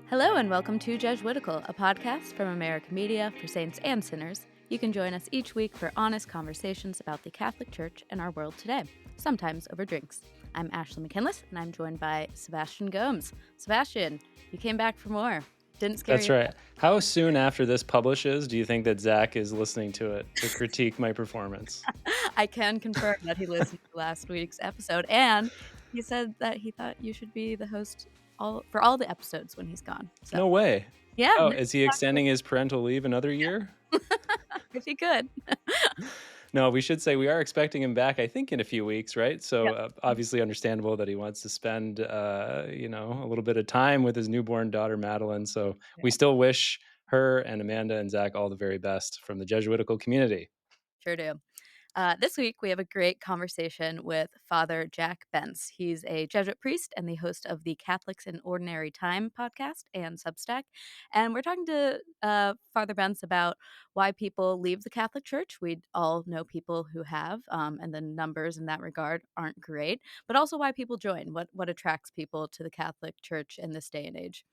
Hello and welcome to Jesuitical, a podcast from American media for saints and sinners. You can join us each week for honest conversations about the Catholic Church and our world today, sometimes over drinks. I'm Ashley McKinless, and I'm joined by Sebastian Gomes. Sebastian, you came back for more. Didn't scare That's you? right. How soon after this publishes do you think that Zach is listening to it to critique my performance? I can confirm that he listened to last week's episode, and he said that he thought you should be the host for all the episodes when he's gone. So, No way. yeah, Oh, maybe is he extending his parental leave another year? if he could. No, we should say we are expecting him back, I think, in a few weeks, right? So Yep. obviously understandable that he wants to spend, a little bit of time with his newborn daughter, Madeline. So we still wish her and Amanda and Zach all the very best from the Jesuitical community. Sure do. This week, we have a great conversation with Father Jack Bentz. He's a Jesuit priest and the host of the Catholics in Ordinary Time podcast and Substack. And we're talking to Father Bentz about why people leave the Catholic Church. We all know people who have, and the numbers in that regard aren't great, but also why people join, what attracts people to the Catholic Church in this day and age.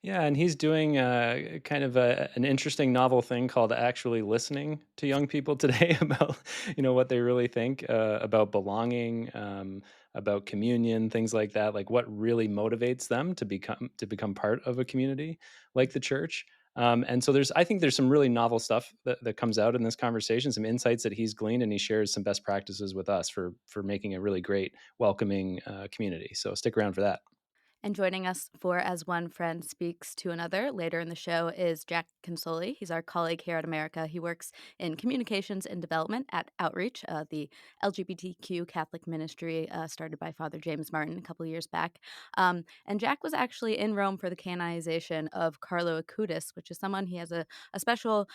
Yeah, and he's doing kind of an interesting novel thing called actually listening to young people today about what they really think about belonging, about communion, things like that. Like what really motivates them to become part of a community like the church. And so I think there's some really novel stuff that comes out in this conversation, some insights that he's gleaned, and he shares some best practices with us for making a really great, welcoming community. So stick around for that. And joining us for As One Friend Speaks to Another later in the show is Jack Consoli. He's our colleague here at America. He works in communications and development at Outreach, the LGBTQ Catholic ministry started by Father James Martin a couple of years back. And Jack was actually in Rome for the canonization of Carlo Acutis, which is someone he has a special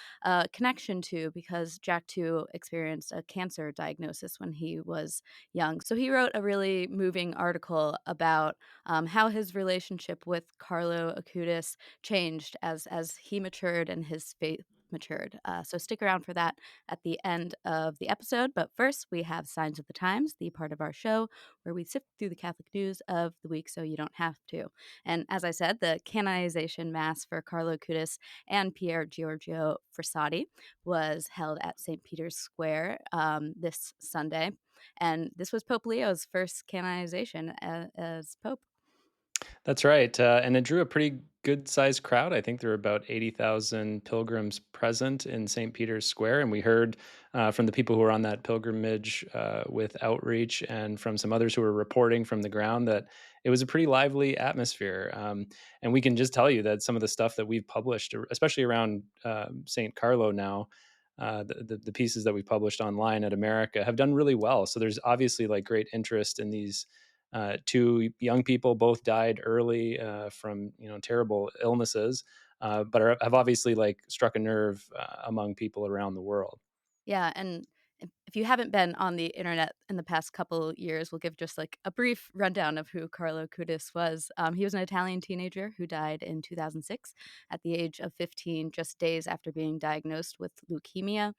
connection to because Jack too experienced a cancer diagnosis when he was young. So he wrote a really moving article about how his relationship with Carlo Acutis changed as he matured and his faith matured. So stick around for that at the end of the episode. But first, we have Signs of the Times, the part of our show where we sift through the Catholic news of the week so you don't have to. And as I said, the canonization mass for Carlo Acutis and Pier Giorgio Frassati was held at St. Peter's Square this Sunday. And this was Pope Leo's first canonization as Pope. That's right, and it drew a pretty good-sized crowd. I think there were about 80,000 pilgrims present in St. Peter's Square, and we heard from the people who were on that pilgrimage with Outreach and from some others who were reporting from the ground that it was a pretty lively atmosphere. And we can just tell you that some of the stuff that we've published, especially around St. Carlo now, the pieces that we've published online at America have done really well. So there's obviously like great interest in these two young people. Both died early from terrible illnesses, but have obviously like struck a nerve among people around the world. Yeah, and if you haven't been on the internet in the past couple years, we'll give just like a brief rundown of who Carlo Acutis was. He was an Italian teenager who died in 2006 at the age of 15, just days after being diagnosed with leukemia.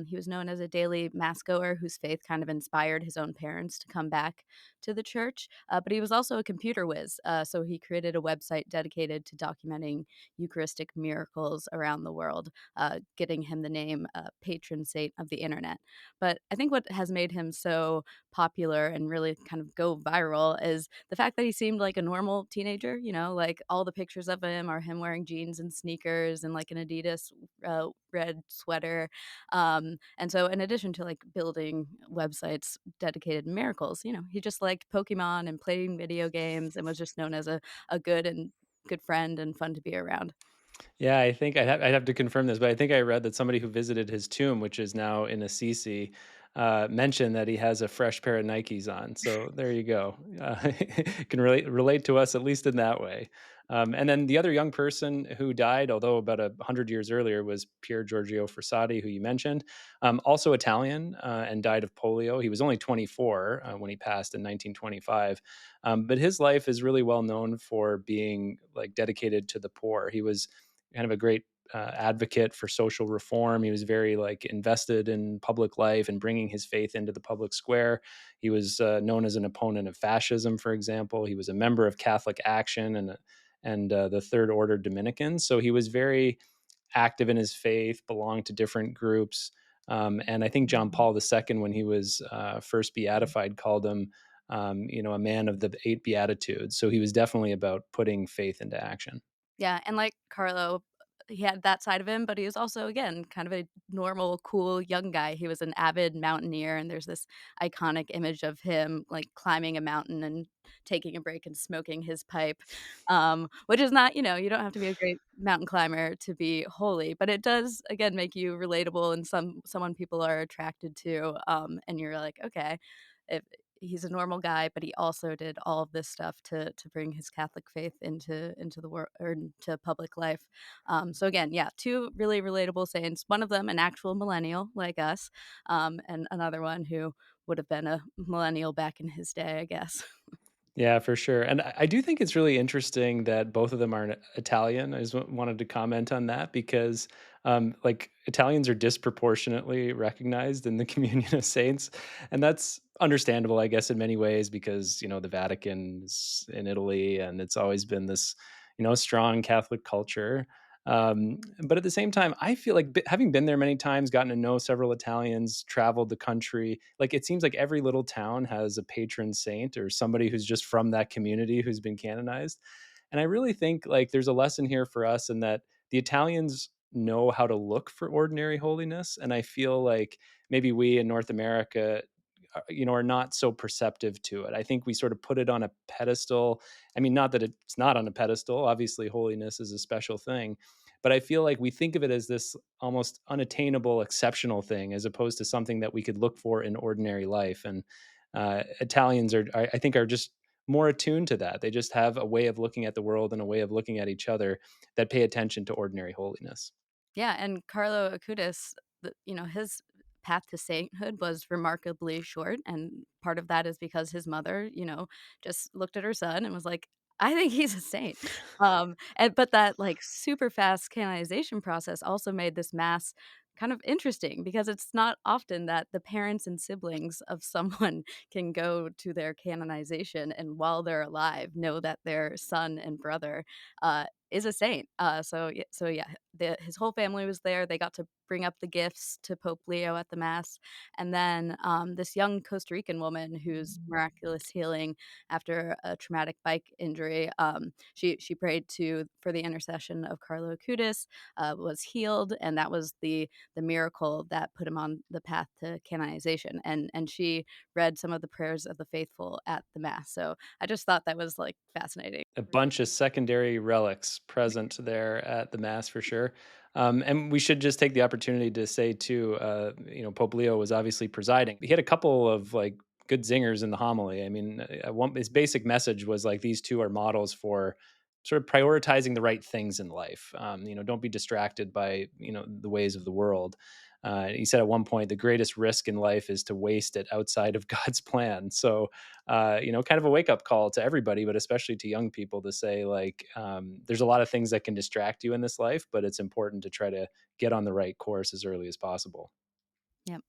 He was known as a daily mass goer whose faith kind of inspired his own parents to come back to the church. But he was also a computer whiz, so he created a website dedicated to documenting Eucharistic miracles around the world, getting him the name patron saint of the internet. But I think what has made him so popular and really kind of go viral is the fact that he seemed like a normal teenager, like all the pictures of him are him wearing jeans and sneakers and like an Adidas red sweater. And so in addition to like building websites dedicated to miracles, he just liked Pokemon and playing video games and was just known as a good friend and fun to be around. Yeah, I think I'd have to confirm this, but I think I read that somebody who visited his tomb, which is now in Assisi, mentioned that he has a fresh pair of Nikes on. So there you go. Can relate to us at least in that way. And then the other young person who died, although about 100 years earlier, was Pier Giorgio Frassati, who you mentioned, also Italian, and died of polio. He was only 24 when he passed in 1925, but his life is really well known for being like dedicated to the poor. He was kind of a great advocate for social reform. He was very like invested in public life and bringing his faith into the public square. He was known as an opponent of fascism, for example. He was a member of Catholic Action and the Third Order Dominicans. So he was very active in his faith, belonged to different groups. And I think John Paul II, when he was first beatified, called him, a man of the eight beatitudes. So he was definitely about putting faith into action. Yeah, and like Carlo, he had that side of him, but he was also, again, kind of a normal, cool young guy. He was an avid mountaineer, and there's this iconic image of him, like, climbing a mountain and taking a break and smoking his pipe, which is not, you don't have to be a great mountain climber to be holy, but it does, again, make you relatable and someone people are attracted to, and you're like, "Okay, if he's a normal guy, but he also did all of this stuff to bring his Catholic faith into the world or into public life." So again, yeah, two really relatable saints. One of them an actual millennial like us, and another one who would have been a millennial back in his day, I guess. Yeah, for sure. And I do think it's really interesting that both of them are Italian. I just wanted to comment on that because, like, Italians are disproportionately recognized in the communion of saints, and that's understandable, I guess, in many ways because the Vatican's in Italy, and it's always been this strong Catholic culture. But at the same time, I feel like having been there many times, gotten to know several Italians, traveled the country, like it seems like every little town has a patron saint or somebody who's just from that community who's been canonized. And I really think like there's a lesson here for us in that the Italians know how to look for ordinary holiness. And I feel like maybe we in North America, are not so perceptive to it. I think we sort of put it on a pedestal. I mean, not that it's not on a pedestal. Obviously, holiness is a special thing, but I feel like we think of it as this almost unattainable, exceptional thing, as opposed to something that we could look for in ordinary life. And Italians I think, are just more attuned to that. They just have a way of looking at the world and a way of looking at each other that pay attention to ordinary holiness. Yeah, and Carlo Acutis, his path to sainthood was remarkably short, and part of that is because his mother, just looked at her son and was like, "I think he's a saint." And but that, like, super fast canonization process also made this mass kind of interesting because it's not often that the parents and siblings of someone can go to their canonization and while they're alive know that their son and brother, is a saint. So yeah, his whole family was there. They got to bring up the gifts to Pope Leo at the mass, and then this young Costa Rican woman whose miraculous healing after a traumatic bike injury, she prayed to for the intercession of Carlo Acutis, was healed, and that was the miracle that put him on the path to canonization. And she read some of the prayers of the faithful at the mass. So I just thought that was like fascinating. A bunch of secondary relics present there at the mass for sure. And we should just take the opportunity to say too, Pope Leo was obviously presiding. He had a couple of like good zingers in the homily. I mean, his basic message was like these two are models for sort of prioritizing the right things in life. Don't be distracted by the ways of the world. He said at one point, the greatest risk in life is to waste it outside of God's plan. So, kind of a wake up call to everybody, but especially to young people to say, like, there's a lot of things that can distract you in this life, but it's important to try to get on the right course as early as possible. Yep.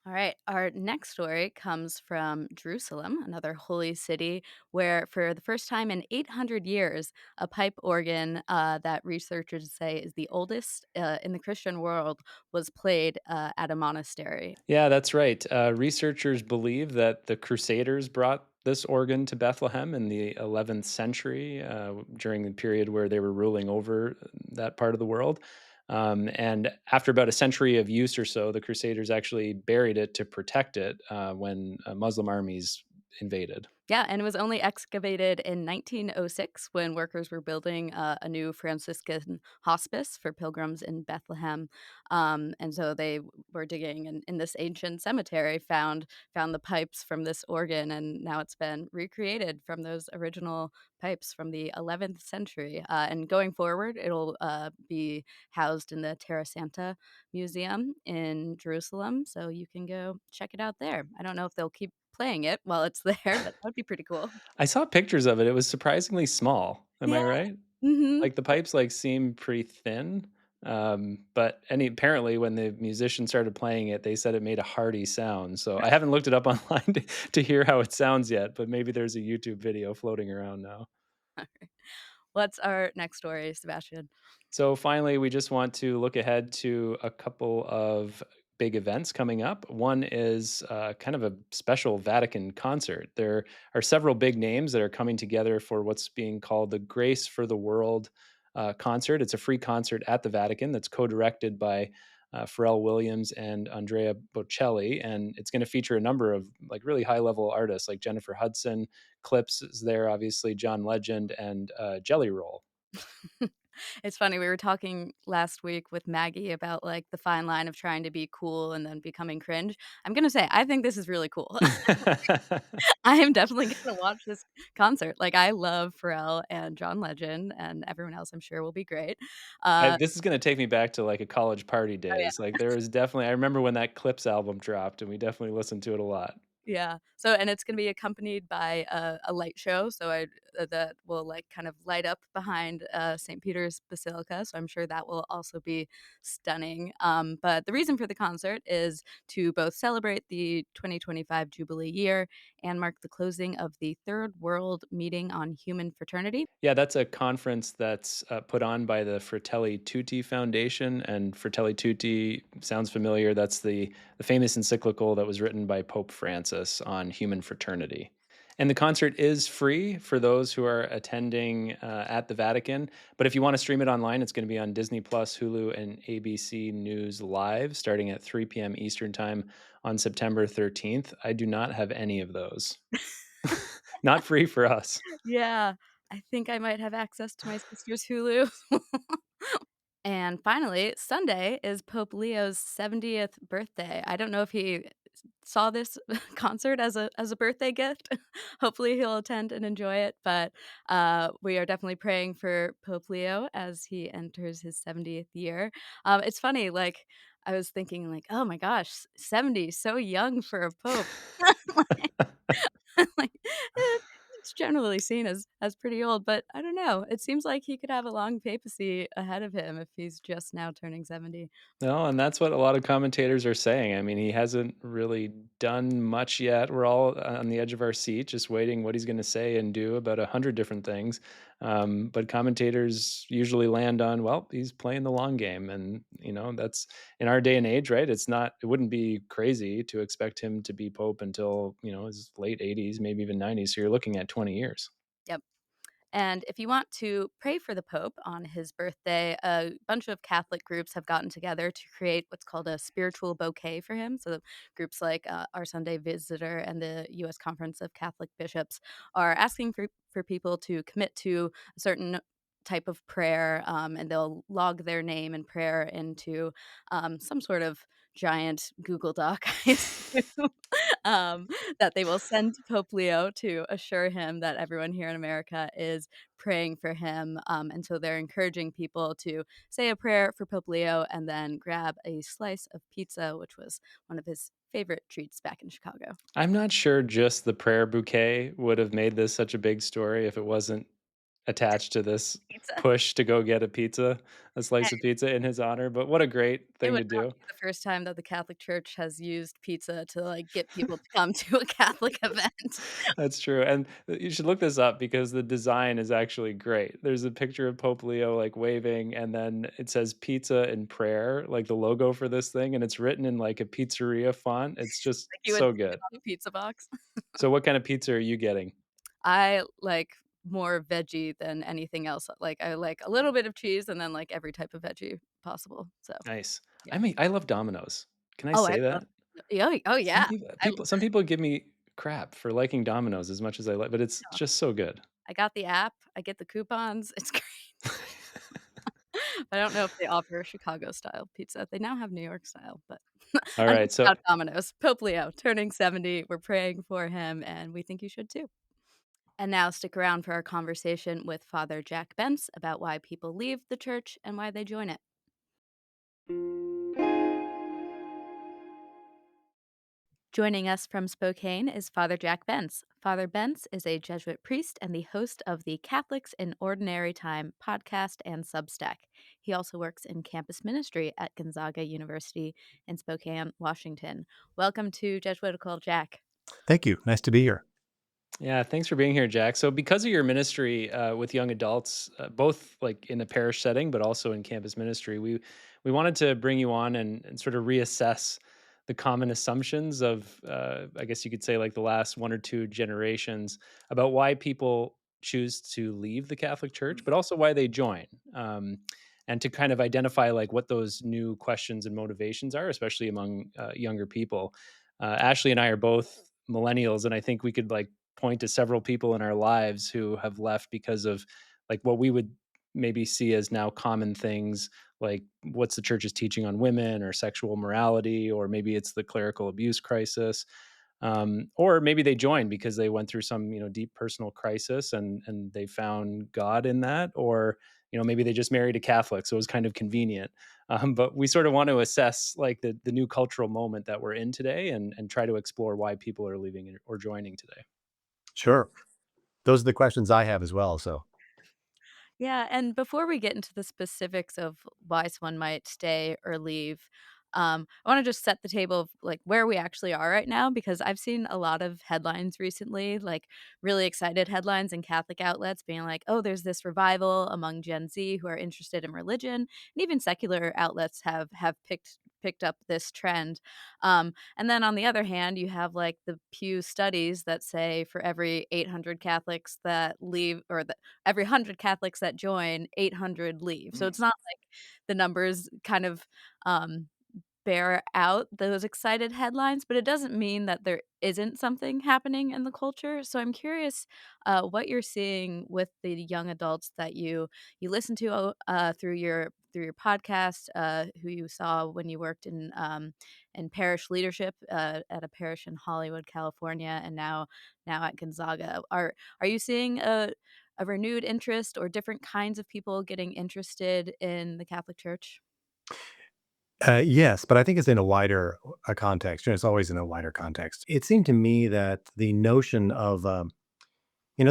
All right. Our next story comes from Jerusalem, another holy city, where for the first time in 800 years, a pipe organ that researchers say is the oldest in the Christian world was played at a monastery. Yeah, that's right. Researchers believe that the Crusaders brought this organ to Bethlehem in the 11th century during the period where they were ruling over that part of the world. And after about a century of use or so, the Crusaders actually buried it to protect it when Muslim armies invaded. Yeah, and it was only excavated in 1906 when workers were building a new Franciscan hospice for pilgrims in Bethlehem. And so they were digging in this ancient cemetery, found the pipes from this organ, and now it's been recreated from those original pipes from the 11th century. And going forward, it'll be housed in the Terra Santa Museum in Jerusalem, so you can go check it out there. I don't know if they'll keep playing it while it's there, but that'd be pretty cool. I saw pictures of it. It was surprisingly small. Am I Yeah. right? Mhm. Like, the pipes, like, seem pretty thin, but apparently, when the musician started playing it, they said it made a hearty sound, so I haven't looked it up online to hear how it sounds yet, but maybe there's a YouTube video floating around now. What's our next story, Sebastian? So finally, we just want to look ahead to a couple of big events coming up. One is kind of a special Vatican concert. There are several big names that are coming together for what's being called the Grace for the World concert. It's a free concert at the Vatican that's co-directed by Pharrell Williams and Andrea Bocelli, and it's going to feature a number of like really high-level artists like Jennifer Hudson. Clips is there, obviously John Legend and Jelly Roll. It's funny, we were talking last week with Maggie about, like, the fine line of trying to be cool and then becoming cringe. I'm gonna say, I think this is really cool. I am definitely gonna watch this concert. Like, I love Pharrell and John Legend, and everyone else I'm sure will be great. Uh This is gonna take me back to, like, a college party Oh, yeah. days, like, there was definitely I remember when that Clips album dropped, and we definitely listened to it a lot. Yeah. So and it's gonna be accompanied by a light show, so I that will, like, kind of light up behind, St. Peter's Basilica, so I'm sure that will also be stunning, but the reason for the concert is to both celebrate the 2025 Jubilee year and mark the closing of the Third World Meeting on Human Fraternity. Yeah, that's a conference that's, put on by the Fratelli Tutti Foundation, and Fratelli Tutti sounds familiar, that's the famous encyclical that was written by Pope Francis on human fraternity. And the concert is free for those who are attending, at the Vatican, but if you wanna stream it online, it's gonna be on Disney+, Plus, Hulu, and ABC News Live starting at 3 PM Eastern Time on September 13th. I do not have any of those. Not free for us. Yeah. I think I might have access to my sister's Hulu. And finally, Sunday is Pope Leo's 70th birthday. I don't know if he saw this concert as a birthday gift. Hopefully, he'll attend and enjoy it, but, we are definitely praying for Pope Leo as he enters his 70th year. It's funny, like, I was thinking, like, "Oh my gosh, 70, so young for a pope." Like, it's generally seen as pretty old, but I don't know. It seems like he could have a long papacy ahead of him if he's just now turning 70. No, and that's what a lot of commentators are saying. I mean, he hasn't really done much yet. We're all on the edge of our seat, just waiting what he's going to say and do about 100 different things. But commentators usually land on, well, he's playing the long game, and that's in our day and age, right? It's not. It wouldn't be crazy to expect him to be pope until his late 80s, maybe even 90s. So you're looking at 20 years. Yep. And if you want to pray for the Pope on his birthday, a bunch of Catholic groups have gotten together to create what's called a spiritual bouquet for him. So, groups like Our Sunday Visitor and the U.S. Conference of Catholic Bishops are asking for people to commit to a certain type of prayer, and they'll log their name and prayer into some sort of giant Google Doc, I assume, um, that they will send to Pope Leo to assure him that everyone here in America is praying for him. And so they're encouraging people to say a prayer for Pope Leo and then grab a slice of pizza, which was one of his favorite treats back in Chicago. I'm not sure just the prayer bouquet would have made this such a big story if it wasn't attached to this Pizza. push to go get a slice of Hey, pizza in his honor, but what a great it thing would to not do. be the first time that the Catholic Church has used pizza to like get people to come to a Catholic event. That's true, and you should look this up because the design is actually great. There's a picture of Pope Leo, like, waving, and then it says "pizza and prayer," like, the logo for this thing, and it's written in, like, a pizzeria font. It's just Like you would so see it good. on a pizza box. So what kind of pizza are you getting? I like more veggie than anything else. Like, I like a little bit of cheese and then, like, every type of veggie possible, so, Nice. yeah. I love Domino's. Can I Oh, I say love that? oh, Some yeah. people I people some people give me crap for liking Domino's as much as I like, but it's know. just so good. I got the app, I get the coupons, it's great. I don't know if they offer Chicago style pizza. They now have New York style, but enough Alright, so about Domino's. Pope Leo turning 70, we're praying for him, and we think you should too. And now stick around for our conversation with Father Jack Bentz about why people leave the church and why they join it. Joining us from Spokane is Father Jack Bentz. Father Bentz is a Jesuit priest and the host of the Catholics in Ordinary Time podcast and Substack. He also works in campus ministry at Gonzaga University in Spokane, Washington. Welcome to Jesuitical, Jack. Thank you. Nice to be here. Yeah, thanks for being here, Jack. So, because of your ministry with young adults, both like in a parish setting, but also in campus ministry, we wanted to bring you on and sort of reassess the common assumptions of, I guess you could say, like the last one or two generations about why people choose to leave the Catholic Church, but also why they join, and to kind of identify like what those new questions and motivations are, especially among younger people. Ashley and I are both millennials, and I think we could like point to several people in our lives who have left because of like what we would maybe see as now common things, like what's the church's teaching on women or sexual morality, or maybe it's the clerical abuse crisis, or maybe they joined because they went through some deep personal crisis and they found God in that, or maybe they just married a Catholic, so it was kind of convenient. But we sort of want to assess like the new cultural moment that we're in today, and try to explore why people are leaving or joining today. Sure. Those are the questions I have as well, so Yeah, and before we get into the specifics of why someone might stay or leave, I want to just set the table of like where we actually are right now because I've seen a lot of headlines recently, like really excited headlines in Catholic outlets being like, "Oh, there's this revival among Gen Z who are interested in religion," and even secular outlets have picked up this trend. And then on the other hand, you have like the Pew studies that say for every 800 Catholics that leave, or every 100 Catholics that join, 800 leave. So it's not like the numbers kind of, um, bear out those excited headlines, but it doesn't mean that there isn't something happening in the culture. So I'm curious, what you're seeing with the young adults that you listen to through your podcast, who you saw when you worked in parish leadership at a parish in Hollywood, California, and now at Gonzaga. Are you seeing a renewed interest or different kinds of people getting interested in the Catholic Church? yes, but I think it's in a wider, context, it's always in a wider context. It seemed to me that the notion of, the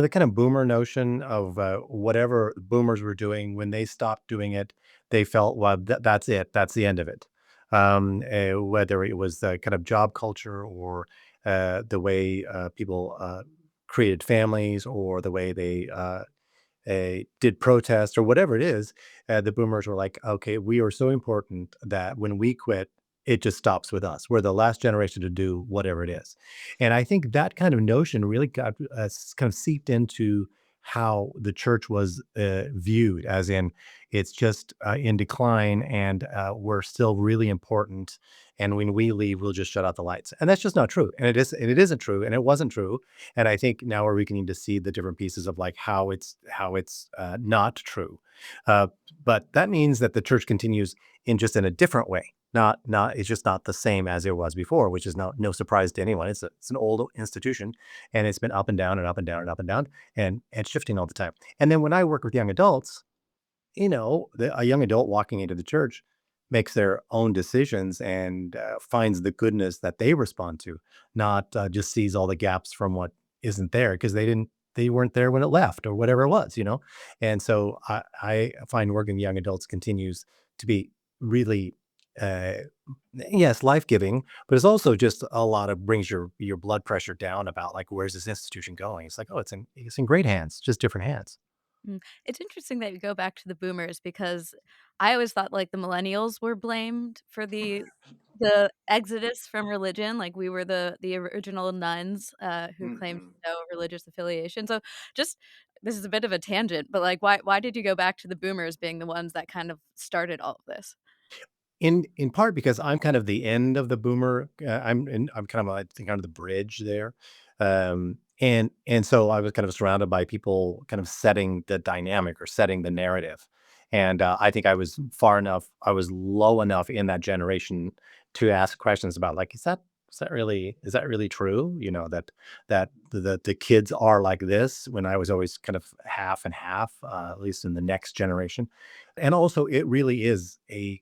kind of boomer notion of, whatever boomers were doing, when they stopped doing it, they felt, "Well, that's it. That's the end of it." Whether it was the kind of job culture or, the way, people, created families or the way they, did protest or whatever it is, the boomers were like, okay, we are so important that when we quit, it just stops with us. We're the last generation to do whatever it is. And I think that kind of notion really got kind of seeped into how the church was viewed, as in it's just in decline and we're still really important. And when we leave, we'll just shut out the lights. And that's just not true. And it isn't true. And it wasn't true. And I think now we're beginning to see the different pieces of like how it's not true. Uh, but that means that the church continues in a different way. Not it's just not the same as it was before, which is no surprise to anyone. It's an old institution, and it's been up and down and up and down and up and down and shifting all the time. And then when I work with young adults, a young adult walking into the church makes their own decisions and finds the goodness that they respond to, not just sees all the gaps from what isn't there because they weren't there when it left or whatever it was. And so I find working with young adults continues to be really, uh, yes, life giving, but it's also just a lot of brings your blood pressure down about like where's this institution going? It's like, oh, it's in great hands, just different hands. It's interesting that you go back to the boomers because I always thought, like, the millennials were blamed for the exodus from religion, like, we were the original nuns, who claimed Mhm. no religious affiliation, so just this is a bit of a tangent, but, like, why did you go back to the boomers being the ones that kind of started all of this? In part because I'm kind of the end of the boomer, I'm kind of, I think, on the bridge there, and so I was kind of surrounded by people kind of setting the dynamic or setting the narrative, and, I think I was low enough in that generation to ask questions about, like, is that really true? That the kids are like this, when I was always kind of half and half, at least in the next generation, and also it really is a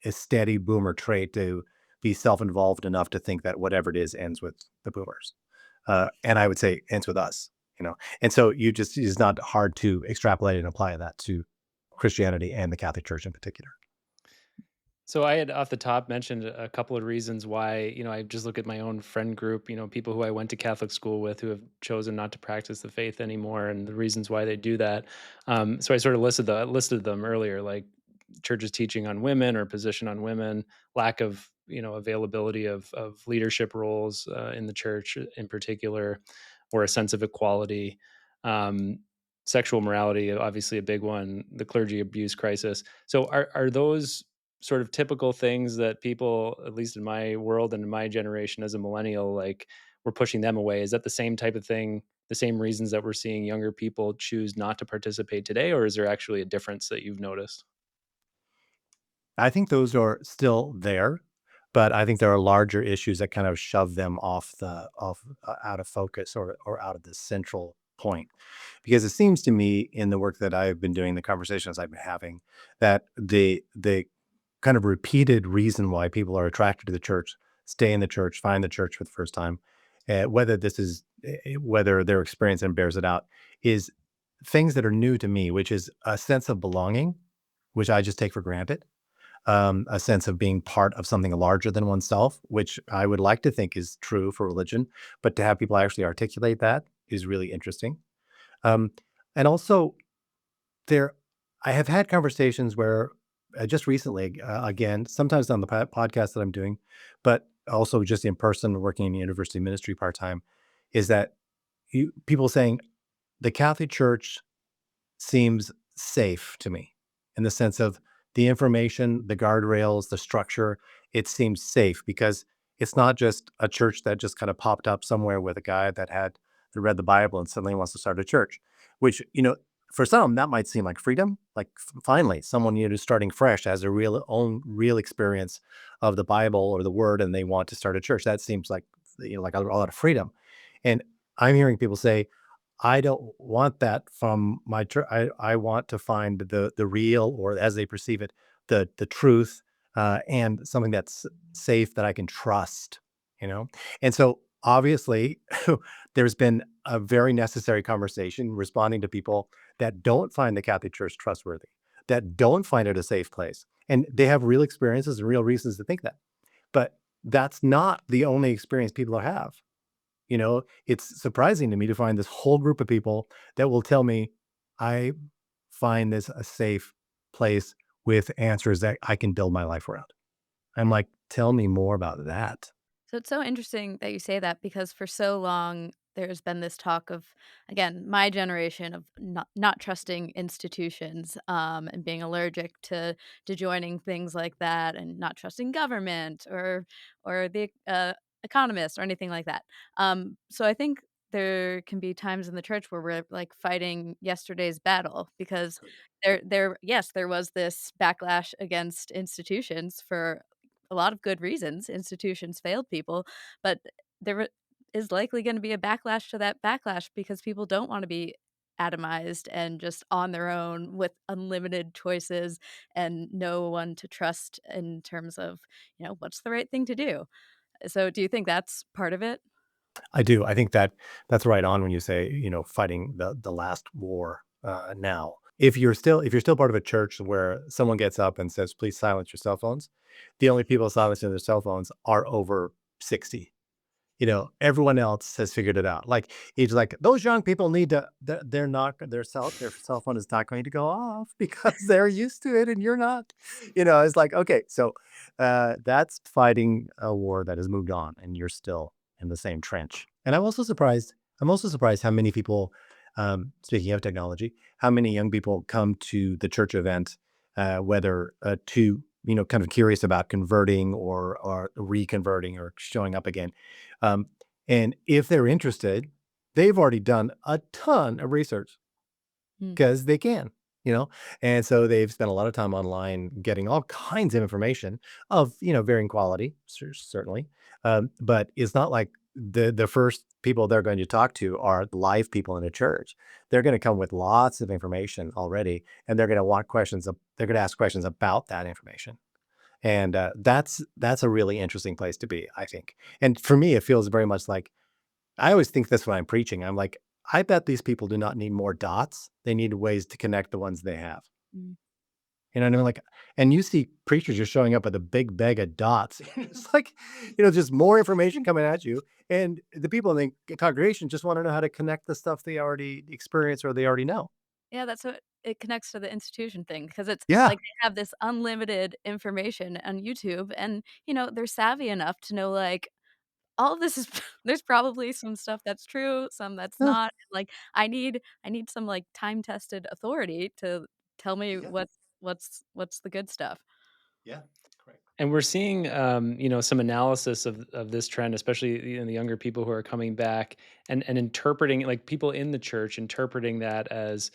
steady boomer trait to be self-involved enough to think that whatever it is ends with the boomers. And I would say ends with us. And so it's not hard to extrapolate and apply that to Christianity and the Catholic Church in particular. So I had off the top mentioned a couple of reasons why, I just look at my own friend group, people who I went to Catholic school with who have chosen not to practice the faith anymore and the reasons why they do that. So I sort of listed them earlier, like church's teaching on women or position on women, lack of, availability of leadership roles in the church in particular, or a sense of equality. Um, Sexual morality, obviously a big one, the clergy abuse crisis. So are those sort of typical things that people, at least in my world and in my generation as a millennial, like we're pushing them away? Is that the same type of thing, the same reasons that we're seeing younger people choose not to participate today, or is there actually a difference that you've noticed? I think those are still there, but I think there are larger issues that kind of shove them out of focus or out of the central point. Because it seems to me in the work that I've been doing, the conversations I've been having, that the kind of repeated reason why people are attracted to the church, stay in the church, find the church for the first time, whether their experience and bears it out, is things that are new to me, which is a sense of belonging, which I just take for granted, a sense of being part of something larger than oneself, which I would like to think is true for religion, but to have people actually articulate that is really interesting. Um, and also, there, I have had conversations where just recently, again, sometimes on the podcast that I'm doing, but also just in person, working in university ministry part time, is that people saying the Catholic Church seems safe to me in the sense of the information, the guardrails, the structure. It seems safe because it's not just a church that just kind of popped up somewhere with a guy that read the Bible and suddenly wants to start a church, which, for some that might seem like freedom, like finally someone, starting fresh has a real experience of the Bible or the word and they want to start a church. That seems like, like a lot of freedom. And I'm hearing people say, I don't want that from my church. I want to find the real, or as they perceive it, the truth, and something that's safe that I can trust, you know? And so obviously there's been a very necessary conversation responding to people that don't find the Catholic Church trustworthy, that don't find it a safe place. And they have real experiences and real reasons to think that. But that's not the only experience people have. It's surprising to me to find this whole group of people that will tell me, I find this a safe place with answers that I can build my life around. I'm like, tell me more about that. So it's so interesting that you say that because for so long there's been this talk of, again, my generation of not trusting institutions, and being allergic to joining things like that, and not trusting government or the economists or anything like that. So I think there can be times in the church where we're like fighting yesterday's battle because yes, there was this backlash against institutions for a lot of good reasons. Institutions failed people, but there is likely going to be a backlash to that backlash because people don't want to be atomized and just on their own with unlimited choices and no one to trust in terms of, what's the right thing to do. So do you think that's part of it? I do. I think that's right on when you say, fighting the last war now. If you're still part of a church where someone gets up and says, please silence your cell phones, the only people silencing their cell phones are over 60. Everyone else has figured it out. Like, it's like those young people need to, they're not, their cell phone is not going to go off because they're used to it and you're not. It's like, okay, so that's fighting a war that has moved on and you're still in the same trench. And I'm also surprised how many people, speaking of technology, how many young people come to the church event, whether to, kind of curious about converting or reconverting or showing up again. Um, and if they're interested, they've already done a ton of research Mm. because they can, you know, and so they've spent a lot of time online getting all kinds of information of, varying quality, certainly. But it's not like the first people they're going to talk to are live people in a church. They're going to come with lots of information already, and they're going to want questions. They're going to ask questions about that information. And that's a really interesting place to be, I think. And for me, it feels very much like I always think this when I'm preaching. I'm like, I bet these people do not need more dots. They need ways to connect the ones they have. Mm. You know what I mean? Like, and you see preachers just showing up with a big bag of dots. It's like, just more information coming at you. And the people in the congregation just want to know how to connect the stuff they already experience or they already know. Yeah, that's what it connects to the institution thing because it's Yeah. like they have this unlimited information on YouTube and, they're savvy enough to know, like, all of this is there's probably some stuff that's true, some that's Yeah. not. Like, I need some, like, time-tested authority to tell me Yeah. what's the good stuff. Yeah. Correct. And we're seeing, some analysis of this trend, especially the younger people who are coming back and interpreting, like people in the church interpreting that as,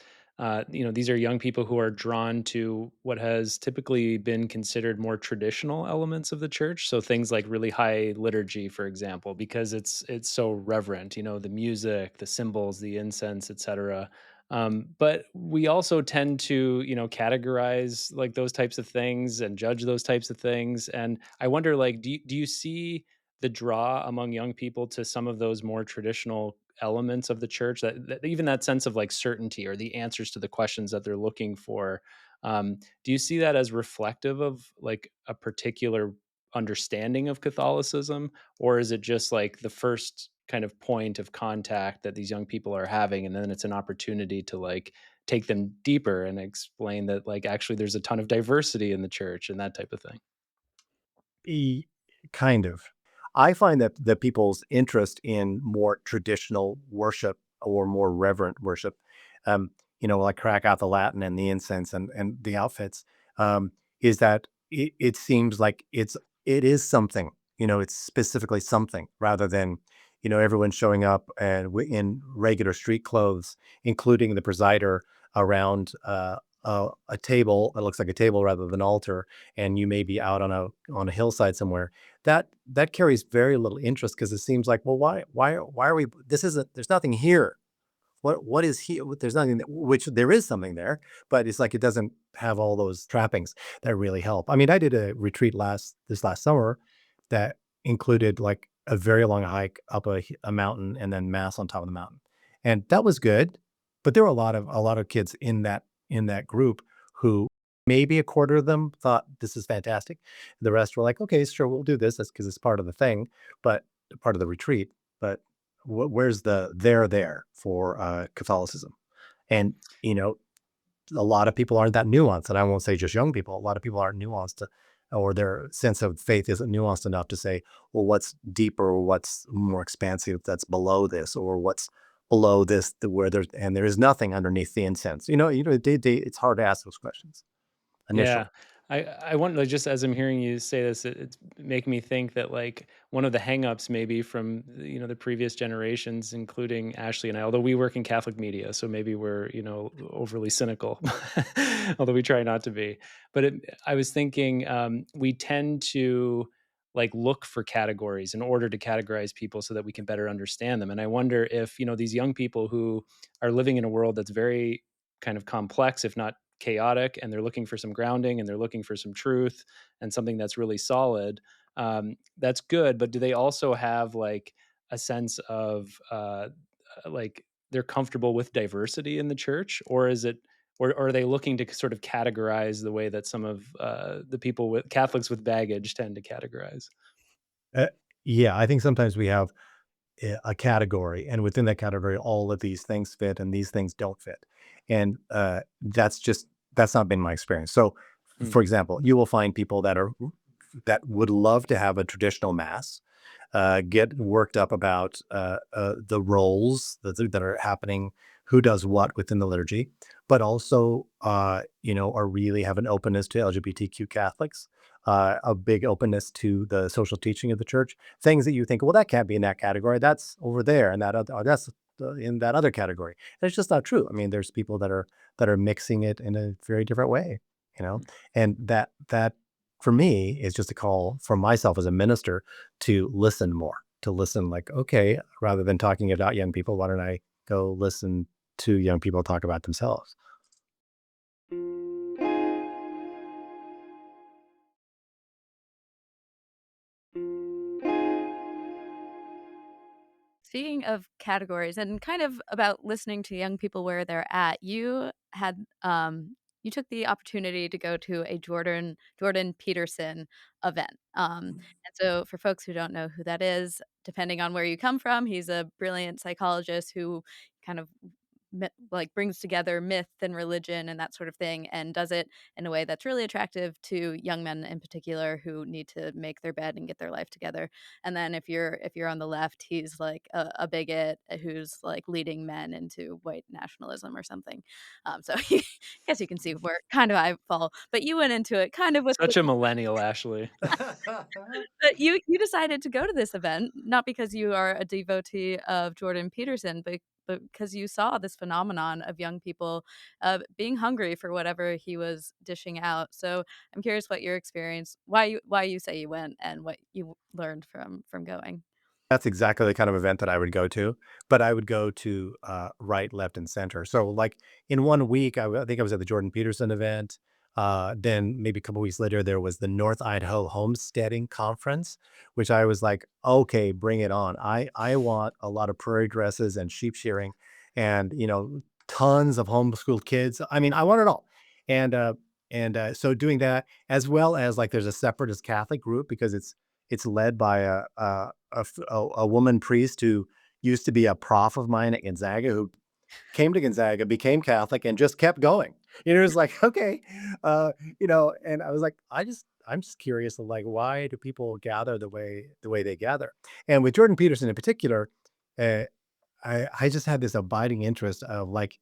these are young people who are drawn to what has typically been considered more traditional elements of the church. So things like really high liturgy, for example, because it's so reverent. The music, the symbols, the incense, etc. But we also tend to, categorize like those types of things and judge those types of things. And I wonder, like, do you see the draw among young people to some of those more traditional elements of the church, that even that sense of like certainty or the answers to the questions that they're looking for? Do you see that as reflective of like a particular understanding of Catholicism, or is it just like the first kind of point of contact that these young people are having, and then it's an opportunity to like take them deeper and explain that like actually there's a ton of diversity in the church and that type of thing? E Kind of. I find that the people's interest in more traditional worship or more reverent worship, like crack out the Latin and the incense and the outfits, is that it seems like it is something, it's specifically something rather than, everyone showing up and in regular street clothes, including the presider around a table that looks like a table rather than altar, and you may be out on a hillside somewhere, that carries very little interest because it seems like, well, why are we? This isn't. There's nothing here. What is here? There's nothing. Which there is something there, but it's like it doesn't have all those trappings that really help. I mean, I did a retreat this last summer that included like a very long hike up a mountain and then mass on top of the mountain, and that was good. But there were a lot of kids in that group who maybe a quarter of them thought this is fantastic. The rest were like, okay, sure, we'll do this. That's because it's part of the thing, but part of the retreat. But where's the there for Catholicism? And you know, a lot of people aren't that nuanced, and I won't say just young people. A lot of people aren't nuanced, or their sense of faith isn't nuanced enough to say, well, what's deeper, or what's more expansive that's below this, or what's below this, where there is nothing underneath the incense. It's hard to ask those questions initially. Yeah. I wonder, like, just as I'm hearing you say this, it's making me think that like one of the hangups maybe from the previous generations, including Ashley and I, although we work in Catholic media, so maybe we're overly cynical, although we try not to be. But I was thinking, we tend to like look for categories in order to categorize people so that we can better understand them. And I wonder if these young people who are living in a world that's very kind of complex, if not chaotic, and they're looking for some grounding and they're looking for some truth and something that's really solid. That's good, but do they also have like a sense of like they're comfortable with diversity in the church, or is it, or are they looking to sort of categorize the way that some of the people with Catholics with baggage tend to categorize? Uh, yeah, I think sometimes we have a category, and within that category, all of these things fit and these things don't fit. And that's not been my experience. So, Mm. for example, you will find people that would love to have a traditional mass, get worked up about the roles that are happening, who does what within the liturgy, but also, are really have an openness to LGBTQ Catholics, a big openness to the social teaching of the church. Things that you think, well, that can't be in that category. That's over there, and that's in that other category. And it's just not true. I mean, there's people that are mixing it in a very different way, you know, and that for me is just a call for myself as a minister to listen more, to listen like, okay, rather than talking about young people, why don't I go listen to young people talk about themselves? Speaking of categories and kind of about listening to young people where they're at, you had, you took the opportunity to go to a Jordan Peterson event. And so for folks who don't know who that is, depending on where you come from, he's a brilliant psychologist who kind of like brings together myth and religion and that sort of thing, and does it in a way that's really attractive to young men in particular who need to make their bed and get their life together. And then if you're on the left, he's like a bigot who's like leading men into white nationalism or something. So I guess you can see where kind of I fall. But you went into it kind of with Such a millennial, Ashley. but you decided to go to this event, not because you are a devotee of Jordan Peterson, but because you saw this phenomenon of young people, being hungry for whatever he was dishing out. So I'm curious what your experience, why you say you went, and what you learned from going. That's exactly the kind of event that I would go to, but I would go to, right, left, and center. So, like, in 1 week, I think I was at the Jordan Peterson event. Then maybe a couple weeks later, there was the North Idaho Homesteading Conference, which I was like, "Okay, bring it on." I want a lot of prairie dresses and sheep shearing and, tons of homeschooled kids. I mean, I want it all. And, so doing that, as well as, like, there's a separatist Catholic group because it's led by a woman priest who used to be a prof of mine at Gonzaga, who came to Gonzaga, became Catholic, and just kept going. It's like, okay, and I was like, I'm just curious of, like, why do people gather the way they gather? And with Jordan Peterson in particular, uh, I just had this abiding interest of, like,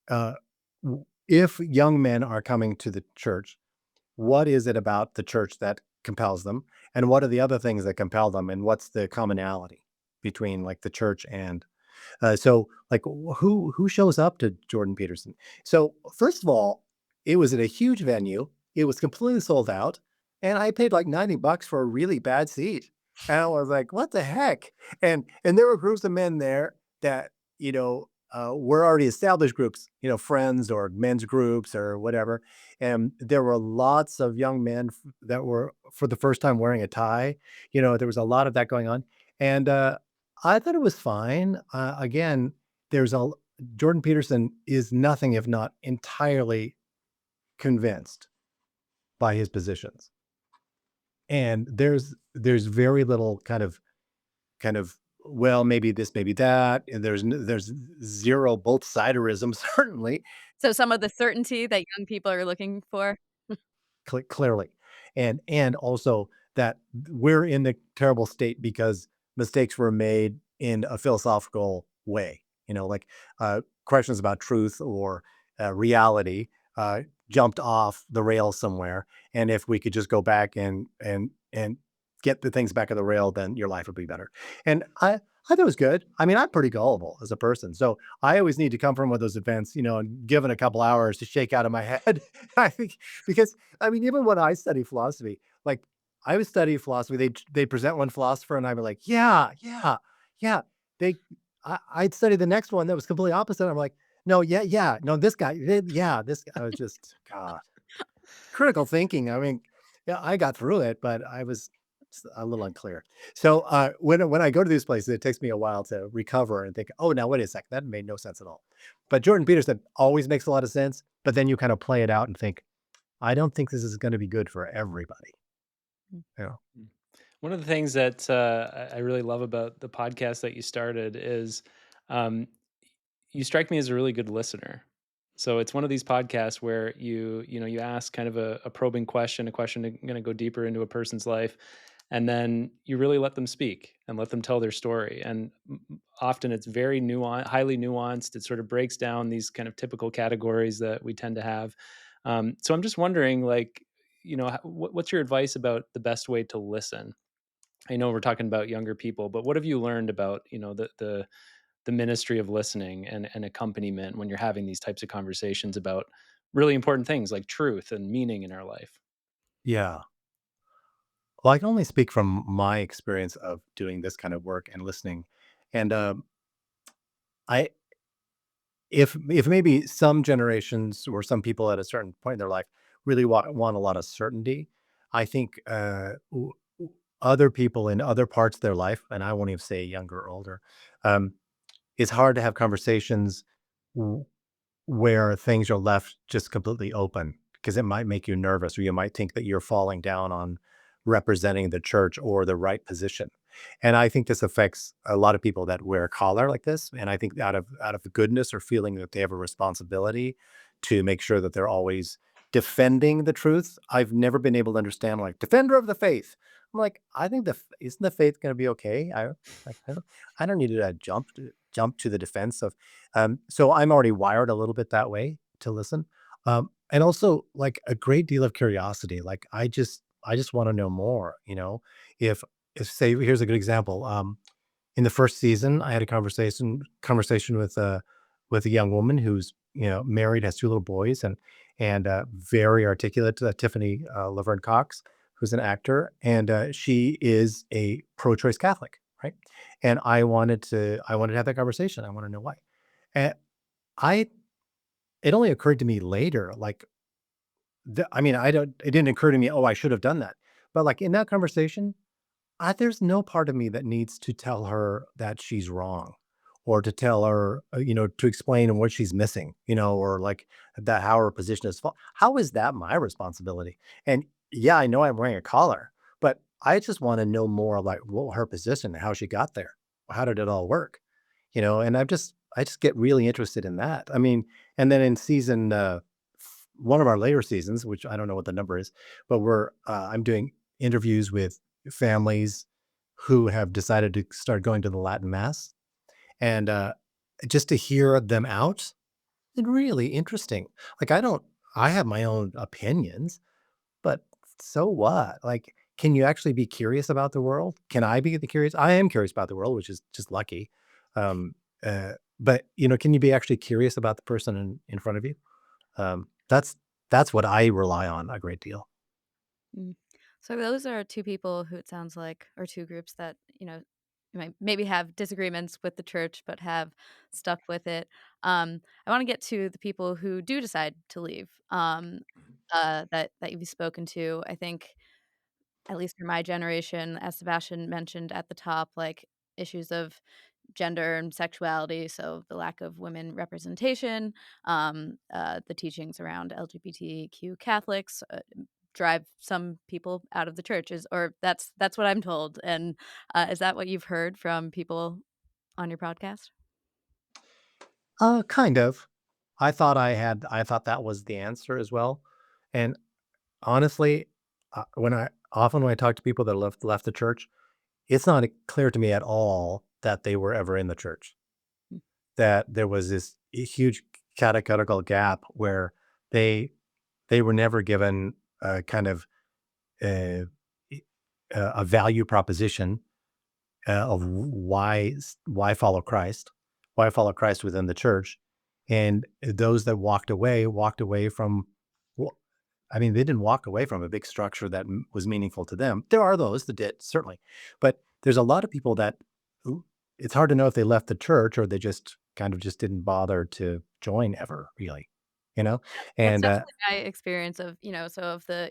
uh, if young men are coming to the church, what is it about the church that compels them? And what are the other things that compel them? And what's the commonality between, like, the church and so, like, who shows up to Jordan Peterson? So, first of all, it was at a huge venue. It was completely sold out, and I paid like $90 for a really bad seat. And I was like, "What the heck?" And there were groups of men there that were already established groups, friends or men's groups or whatever. And there were lots of young men that were for the first time wearing a tie. There was a lot of that going on, and I thought it was fine. Again, there's a Jordan Peterson is nothing if not entirely convinced by his positions, and there's very little kind of well, maybe this, maybe that, and there's zero both siderism certainly. So some of the certainty that young people are looking for. Clearly, and also that we're in the terrible state because mistakes were made in a philosophical way, like, questions about truth or, reality, jumped off the rails somewhere, and if we could just go back and get the things back on the rail, then your life would be better, and I thought it was good. I mean, I'm pretty gullible as a person, so I always need to come from one of those events, and given a couple hours to shake out of my head. I think because I mean, even when I study philosophy, like, I would study philosophy, they present one philosopher, and I'd be like, "Yeah, yeah, yeah." They I'd study the next one that was completely opposite. I'm like, "No, yeah, yeah, no, this guy, yeah, this guy." I was just God, critical thinking. I mean, yeah, I got through it, but I was a little unclear. So, when I go to these places, it takes me a while to recover and think, "Oh, now wait a second, that made no sense at all." But Jordan Peterson always makes a lot of sense, but then you kind of play it out and think, I don't think this is gonna be good for everybody. Yeah. Mm. One of the things that I really love about the podcast that you started is um, you strike me as a really good listener. So it's one of these podcasts where you ask kind of a probing question, a question going to go deeper into a person's life, and then you really let them speak and let them tell their story. And often it's very nuanced, highly nuanced. It sort of breaks down these kind of typical categories that we tend to have. So I'm just wondering, like, what's your advice about the best way to listen? I know we're talking about younger people, but what have you learned about, the ministry of listening and accompaniment when you're having these types of conversations about really important things like truth and meaning in our life? Yeah. Well, I can only speak from my experience of doing this kind of work and listening. And, I if maybe some generations or some people at a certain point in their life really want a lot of certainty, I think, other people in other parts of their life, and I won't even say younger or older, um, it's hard to have conversations where things are left just completely open because it might make you nervous, or you might think that you're falling down on representing the church or the right position. And I think this affects a lot of people that wear a collar like this. And I think out of the goodness or feeling that they have a responsibility to make sure that they're always defending the truth. I've never been able to understand like defender of the faith. I'm like, I think isn't the faith going to be okay? I don't need to jump to the defense of so I'm already wired a little bit that way to listen. And also like a great deal of curiosity. Like I just want to know more, you know. If if say here's a good example. In the first season, I had a conversation with a young woman who's, married, has two little boys, and very articulate, Tiffany Laverne Cox, who's an actor, and she is a pro-choice Catholic, right? And I wanted to have that conversation. I want to know why. And I it only occurred to me later, like, I mean, it didn't occur to me, oh, I should have done that. But like in that conversation, there's no part of me that needs to tell her that she's wrong, or to tell her, to explain what she's missing, or like that how her position is. How is that my responsibility? And yeah, I know I'm wearing a collar, but I just want to know more like what her position, how she got there. How did it all work? And I just get really interested in that. I mean, and then in season one of our later seasons, which I don't know what the number is, but I'm doing interviews with families who have decided to start going to the Latin Mass, and just to hear them out, it's really interesting. Like I have my own opinions, but so what? Like, can you actually be curious about the world? Can I be the curious? I am curious about the world, which is just lucky. Um, but can you be actually curious about the person in front of you? That's what I rely on a great deal. Mm. So those are two people who it sounds like, or two groups that, might maybe have disagreements with the church, but have stuck with it. I want to get to the people who do decide to leave. That you've spoken to. I think, at least for my generation, as Sebastian mentioned at the top, like issues of gender and sexuality, so the lack of women representation, the teachings around LGBTQ Catholics drive some people out of the churches, or that's what I'm told. And is that what you've heard from people on your podcast? Kind of. I thought that was the answer as well. And honestly, when I talk to people that left the church, it's not clear to me at all that they were ever in the church. Mm. That there was this huge catechetical gap where they they were never given a kind of uh, a value proposition of why follow Christ within the church, and those that walked away from. Well, I mean, they didn't walk away from a big structure that was meaningful to them. There are those that did, certainly, but there's a lot of people that it's hard to know if they left the church or they just kind of just didn't bother to join ever, really, you know. That's And definitely my experience of, so of the,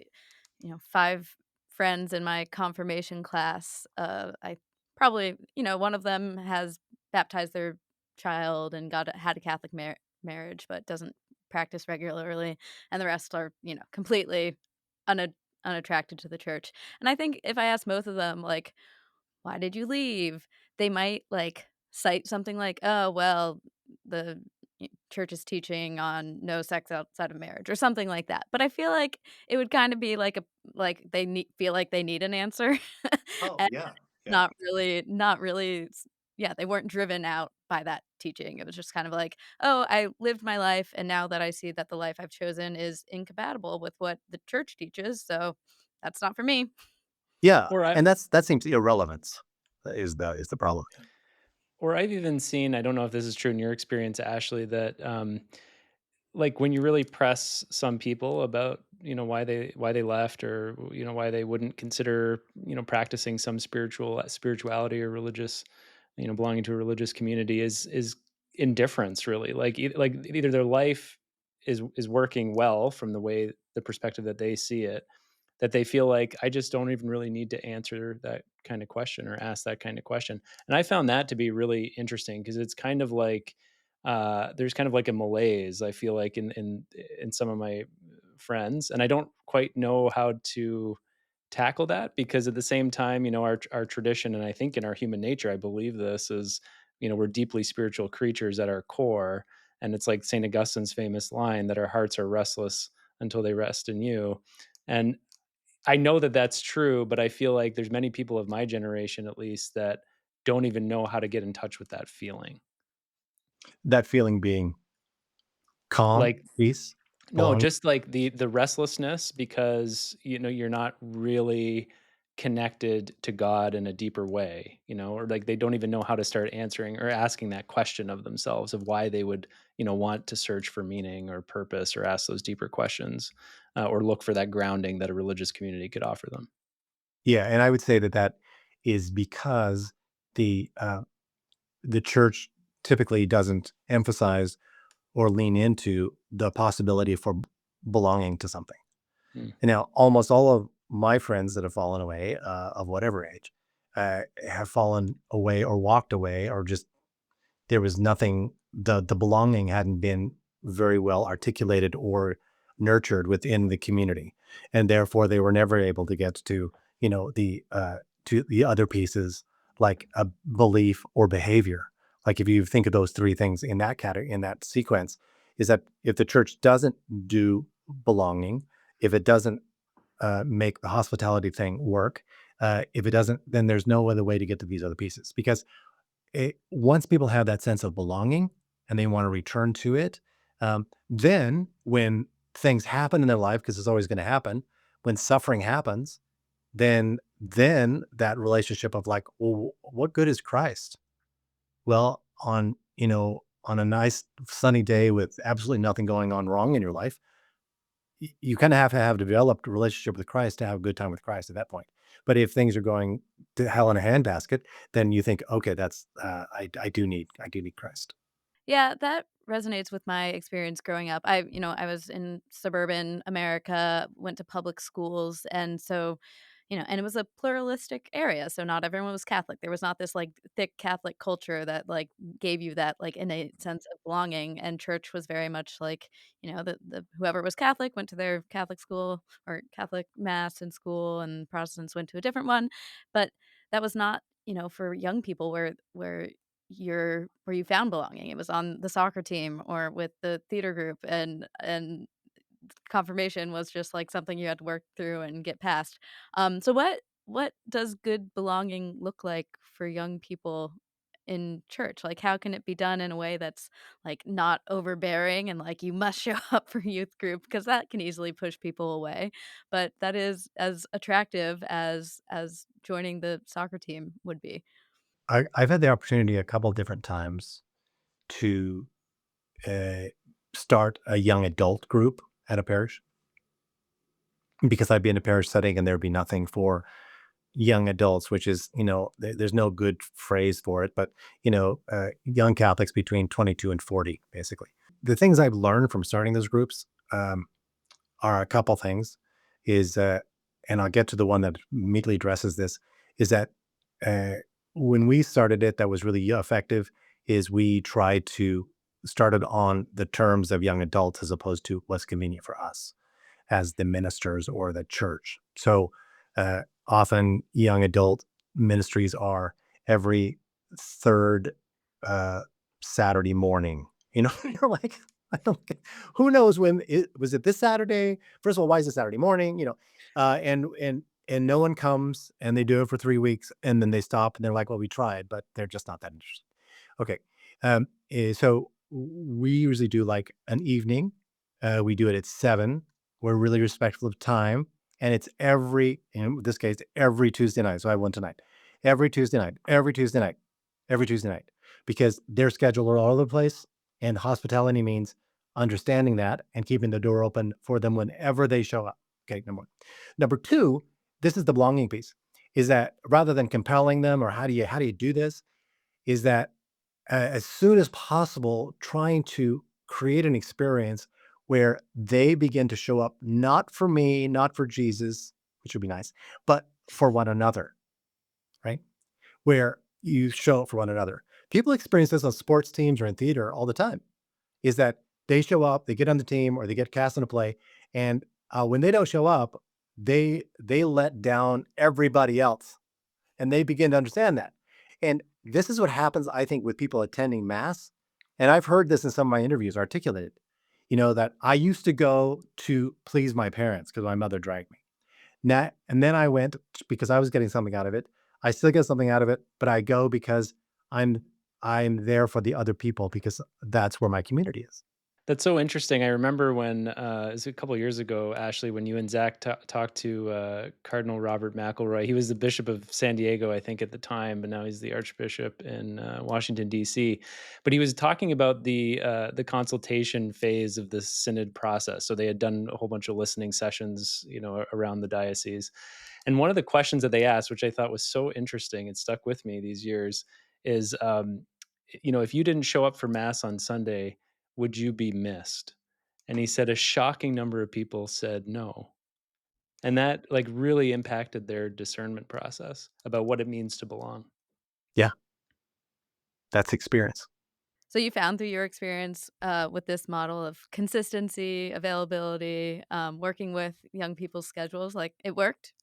5 friends in my confirmation class, I probably, one of them has baptized their child and had a Catholic marriage, but doesn't practice regularly, and the rest are, completely una unattracted to the church. And I think if I asked both of them, like, "Why did you leave?" They might, like, cite something like, "Oh, well, the church's teaching on no sex outside of marriage," or something like that. But I feel like it would kinda be like they feel like they need an answer, oh and yeah, yeah. not really yeah, they weren't driven out by that teaching. It was just kind of like, "Oh, I lived my life, and now that I see that the life I've chosen is incompatible with what the church teaches, so that's not for me." Yeah, Or I and that seems irrelevance is the problem. or I've even seen, I don't know if this is true in your experience, Ashley, that like when you really press some people about, why they left, or why they wouldn't consider, practicing some spirituality or religious, belonging to a religious community, is indifference, really. Like like either their life is working well from the perspective that they see it, that they feel like, I just don't even really need to answer that kind of question or ask that kind of question. And I found that to be really interesting, because it's kind of like, there's kind of like a malaise, I feel like, in some of my friends, and I don't quite know how to tackle that, because at the same time, our tradition, and I think in our human nature, I believe this is, we're deeply spiritual creatures at our core, and it's like St. Augustine's famous line that our hearts are restless until they rest in you. And I know that that's true, but I feel like there's many people of my generation, at least, that don't even know how to get in touch with that feeling. That feeling being calm, Like, peace, no, belonging. just like the restlessness, because you're not really connected to God in a deeper way, or like they don't even know how to start answering or asking that question of themselves of why they would, want to search for meaning or purpose, or ask those deeper questions, or look for that grounding that a religious community could offer them. Yeah, and I would say that that is because the, uh, the church typically doesn't emphasize or lean into the possibility for belonging to something. Mm, And now almost all of my friends that have fallen away, of whatever age, have fallen away or walked away, or just there was nothing, the belonging hadn't been very well articulated or nurtured within the community, and therefore they were never able to get to, to the other pieces, like a belief or behavior. Like if you think of those three things in that category, in that sequence, is that if the church doesn't do belonging, if it doesn't make the hospitality thing work, if it doesn't, then there's no other way to get to these other pieces. Because once people have that sense of belonging and they want to return to it, then when things happen in their life, because it's always going to happen, when suffering happens, then that relationship of like, well, what good is Christ? Well, on a nice sunny day with absolutely nothing going on wrong in your life, you kind of have to have developed a relationship with Christ to have a good time with Christ at that point. But if things are going to hell in a handbasket, then you think, okay, that's I do need Christ. Yeah, that resonates with my experience growing up. I was in suburban America, went to public schools, and so, and it was a pluralistic area, so not everyone was Catholic. There was not this like thick Catholic culture that like gave you that like innate sense of belonging, and church was very much like, the whoever was Catholic went to their Catholic school or Catholic mass in school, and Protestants went to a different one, but that was not, for young people where you found belonging. It was on the soccer team or with the theater group, and confirmation was just like something you had to work through and get past. So what does good belonging look like for young people in church? Like how can it be done in a way that's like not overbearing and like you must show up for youth group, because that can easily push people away, but that is as attractive as joining the soccer team would be. I've had the opportunity a couple different times to uh, start a young adult group at a parish, because I'd be in a parish setting and there'd be nothing for young adults, which is, there's no good phrase for it, but, young Catholics between 22 and 40, basically. The things I've learned from starting those groups, are a couple things. Is And I'll get to the one that immediately addresses this. Is that uh, when we started it, that was really effective. Is we tried to start it on the terms of young adults as opposed to what's convenient for us as the ministers or the church. So often young adult ministries are every third uh, Saturday morning. You're like, I don't get, who knows when it was it this Saturday? First of all, why is it Saturday morning? And no one comes and they do it for 3 weeks and then they stop and they're like, well, we tried, but they're just not that interested. Okay. So we usually do like an evening. We do it at 7. We're really respectful of time. And it's in this case, every Tuesday night. So I have one tonight. Every Tuesday night, every Tuesday night, every Tuesday night, because their schedule are all over the place. And hospitality means understanding that and keeping the door open for them whenever they show up. Okay, number one. Number two, this is the belonging piece, is that rather than compelling them or how do you do this, is that as soon as possible, trying to create an experience where they begin to show up, not for me, not for Jesus, which would be nice, but for one another, right? Where you show up for one another. People experience this on sports teams or in theater all the time, is that they show up, they get on the team or they get cast in a play, and when they don't show up, they let down everybody else, and they begin to understand that. And this is what happens, I think, with people attending mass. And I've heard this in some of my interviews articulated, that I used to go to please my parents because my mother dragged me. Now, and then I went because I was getting something out of it. I still get something out of it, but I go because I'm I'm there for the other people because that's where my community is. That's so interesting. I remember when it was a couple years ago, Ashley, when you and Zach talked to Cardinal Robert McElroy. He was the Bishop of San Diego, I think, at the time, but now he's the Archbishop in Washington D.C. But he was talking about the consultation phase of the synod process. So they had done a whole bunch of listening sessions, around the diocese. And one of the questions that they asked, which I thought was so interesting and stuck with me these years, is, if you didn't show up for mass on Sunday, would you be missed? And he said a shocking number of people said no. And that like really impacted their discernment process about what it means to belong. Yeah, that's experience. So you found through your experience with this model of consistency, availability, working with young people's schedules, like it worked?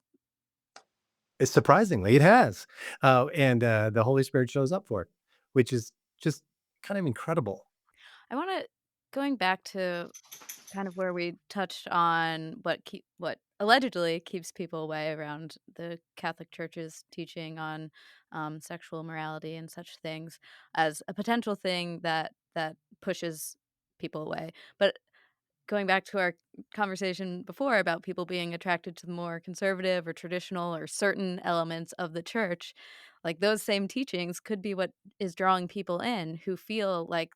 It's surprisingly, it has. And the Holy Spirit shows up for it, which is just kind of incredible. I want to going back to kind of where we touched on what allegedly keeps people away around the Catholic Church's teaching on sexual morality and such things as a potential thing that pushes people away. But going back to our conversation before about people being attracted to the more conservative or traditional or certain elements of the church, like those same teachings could be what is drawing people in who feel like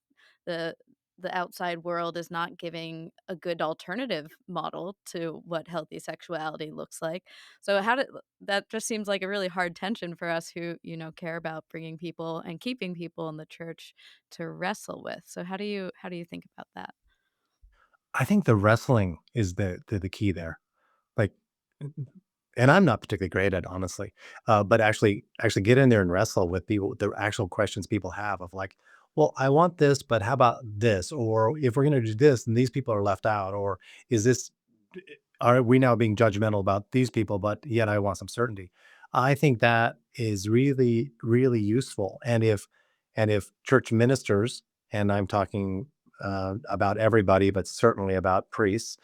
the the outside world is not giving a good alternative model to what healthy sexuality looks like. So how did that just seems like a really hard tension for us who, care about bringing people and keeping people in the church to wrestle with. So how do you think about that? I think the wrestling is the key there. Like, and I'm not particularly great at it, honestly, but actually get in there and wrestle with people, the actual questions people have of like, well, I want this, but how about this? Or if we're going to do this, and these people are left out, or is this, are we now being judgmental about these people, but yet I want some certainty. I think that is really, really useful. And if church ministers, and I'm talking about everybody, but certainly about priests,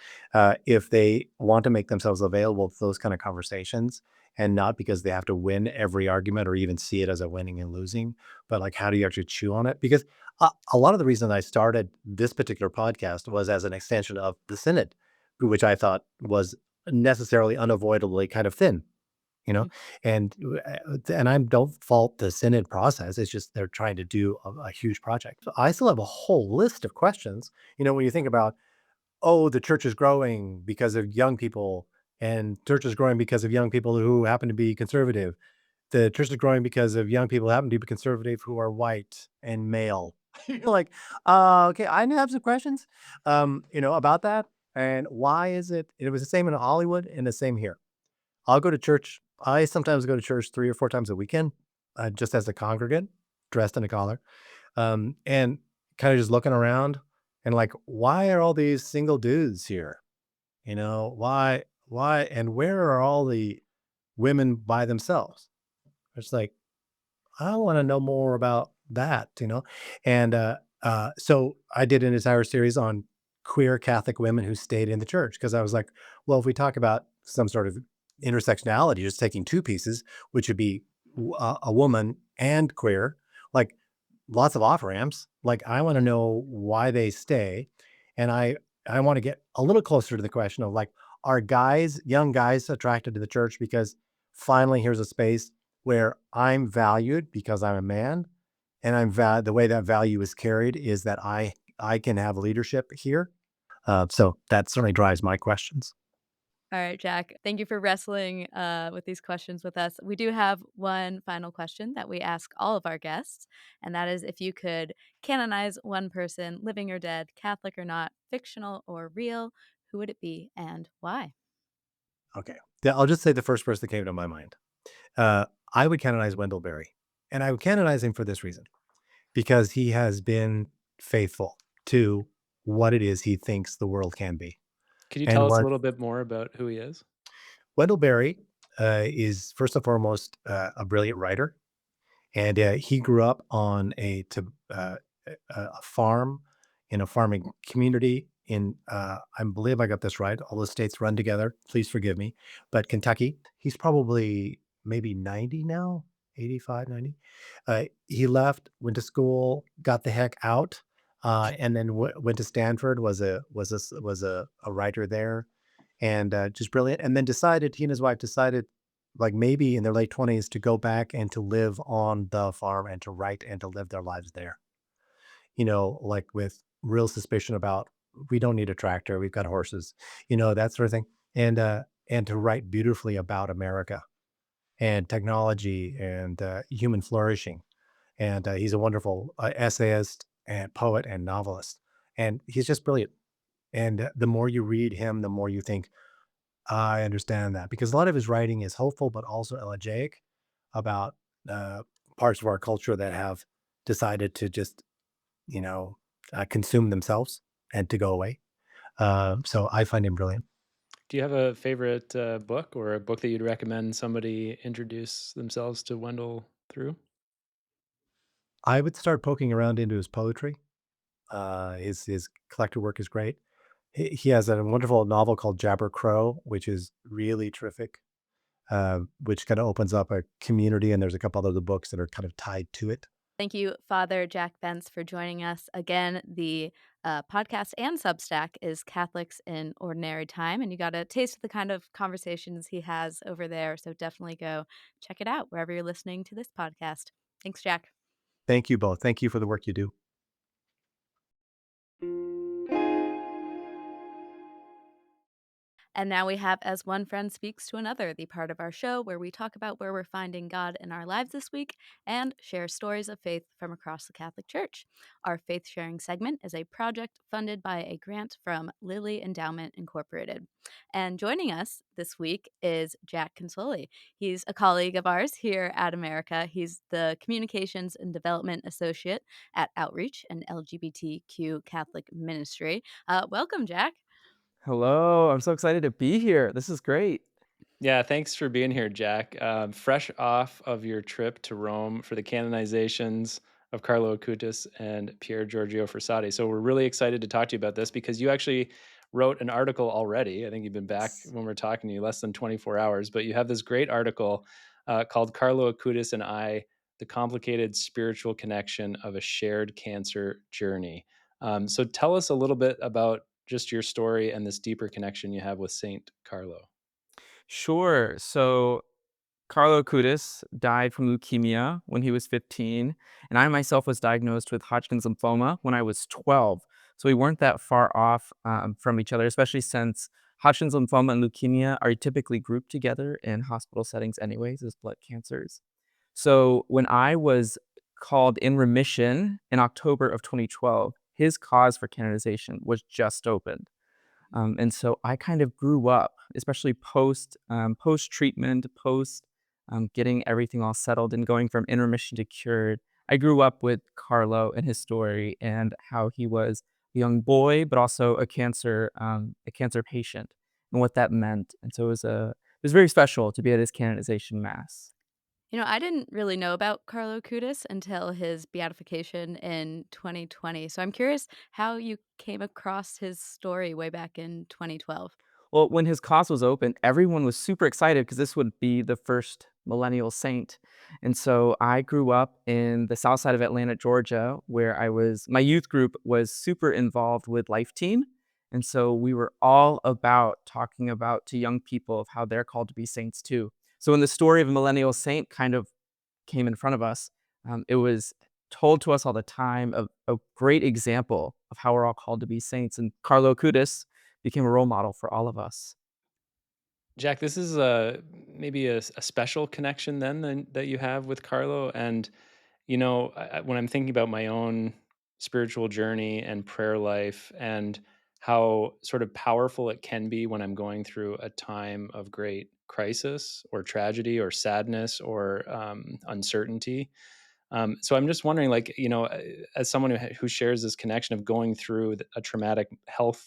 if they want to make themselves available to those kind of conversations, and not because they have to win every argument or even see it as a winning and losing, but like how do you actually chew on it? Because a lot of the reason I started this particular podcast was as an extension of the synod, which I thought was necessarily unavoidably kind of thin, you know, and and I don't fault the synod process. It's just they're trying to do a huge project. So I still have a whole list of questions. When you think about, oh, the church is growing because of young people, and church is growing because of young people who happen to be conservative. The church is growing because of young people who happen to be conservative who are white and male. You're like, okay, I have some questions, about that. And why is it? It was the same in Hollywood and the same here. I'll go to church. I sometimes go to church 3 or 4 times a weekend, just as a congregant, dressed in a collar, and kind of just looking around and like, why are all these single dudes here? Why, and where are all the women by themselves? It's like, I want to know more about that. And so I did an entire series on queer Catholic women who stayed in the church because I was like, well, if we talk about some sort of intersectionality, just taking two pieces, which would be a woman and queer, like lots of off ramps. Like I want to know why they stay, and I want to get a little closer to the question of like, are young guys, attracted to the church because finally here's a space where I'm valued because I'm a man, and the way that value is carried is that I can have leadership here. So that certainly drives my questions. All right, Jack. Thank you for wrestling with these questions with us. We do have one final question that we ask all of our guests, and that is if you could canonize one person, living or dead, Catholic or not, fictional or real, who would it be and why? Okay, yeah, I'll just say the first person that came to my mind. I would canonize Wendell Berry, and I would canonize him for this reason. because he has been faithful to what it is he thinks the world can be. Could you tell And us a what little bit more about who he is? Wendell Berry is first and foremost a brilliant writer, and he grew up on a farm in a farming community in I believe I got this right. All the states run together. Please forgive me, but Kentucky. He's probably maybe 90 now, 85, 90. He left, went to school, got the heck out, and then went to Stanford. Was a writer there, and just brilliant. And then decided he and his wife decided, like maybe in their late 20s, to go back and to live on the farm and to write and to live their lives there. Like with real suspicion about we don't need a tractor, we've got horses, that sort of thing. And to write beautifully about America and technology and human flourishing. And he's a wonderful essayist and poet and novelist. And he's just brilliant. And the more you read him, the more you think, I understand that, because a lot of his writing is hopeful, but also elegiac about uh, parts of our culture that have decided to just, you know, consume themselves and to go away. So I find him brilliant. Do you have a favorite book or a book that you'd recommend somebody introduce themselves to Wendell through? I would start poking around into his poetry. His collected work is great. He has a wonderful novel called Jabber Crow, which is really terrific. Which kind of opens up a community, and there's a couple other books that are kind of tied to it. Thank you, Father Jack Bentz, for joining us. Again, the podcast and Substack is Catholics in Ordinary Time, and you got a taste of the kind of conversations he has over there. So definitely go check it out wherever you're listening to this podcast. Thanks, Jack. Thank you both. Thank you for the work you do. And now we have As One Friend Speaks to Another, the part of our show where we talk about where we're finding God in our lives this week and share stories of faith from across the Catholic Church. Our faith sharing segment is a project funded by a grant from Lilly Endowment Incorporated. And joining us this week is Jack Consoli. He's a colleague of ours here at America. He's the Communications and Development Associate at Outreach, an LGBTQ Catholic ministry. Welcome, Jack. Hello, I'm so excited to be here. This is great. Yeah, thanks for being here, Jack. Fresh off of your trip to Rome for the canonizations of Carlo Acutis and Pier Giorgio Frassati. So we're really excited to talk to you about this because you actually wrote an article already. I think you've been back when we're talking to you less than 24 hours, but you have this great article called Carlo Acutis and I, The Complicated Spiritual Connection of a Shared Cancer Journey. So tell us a little bit about just your story and this deeper connection you have with Saint Carlo. Sure. So Carlo Acutis died from leukemia when he was 15, and I myself was diagnosed with Hodgkin's lymphoma when I was 12. So we weren't that far off from each other, especially since Hodgkin's lymphoma and leukemia are typically grouped together in hospital settings anyways as blood cancers. So when I was called in remission in October of 2012, his cause for canonization was just opened. And so I kind of grew up, especially post treatment, post getting everything all settled and going from in remission to cured. I grew up with Carlo and his story and how he was a young boy, but also a cancer patient, and what that meant. And so it was very special to be at his canonization mass. I didn't really know about Carlo Acutis until his beatification in 2020. So I'm curious how you came across his story way back in 2012. Well, when his cause was open, everyone was super excited because this would be the first millennial saint. And so I grew up in the south side of Atlanta, Georgia, where my youth group was super involved with Life Team. And so we were all about talking about to young people of how they're called to be saints too. So when the story of a millennial saint kind of came in front of us, it was told to us all the time, a great example of how we're all called to be saints. And Carlo Acutis became a role model for all of us. Jack, this is maybe a special connection then that you have with Carlo. And, when I'm thinking about my own spiritual journey and prayer life and how sort of powerful it can be when I'm going through a time of great crisis or tragedy or sadness or uncertainty, So I'm just wondering, like, as someone who shares this connection of going through a traumatic health,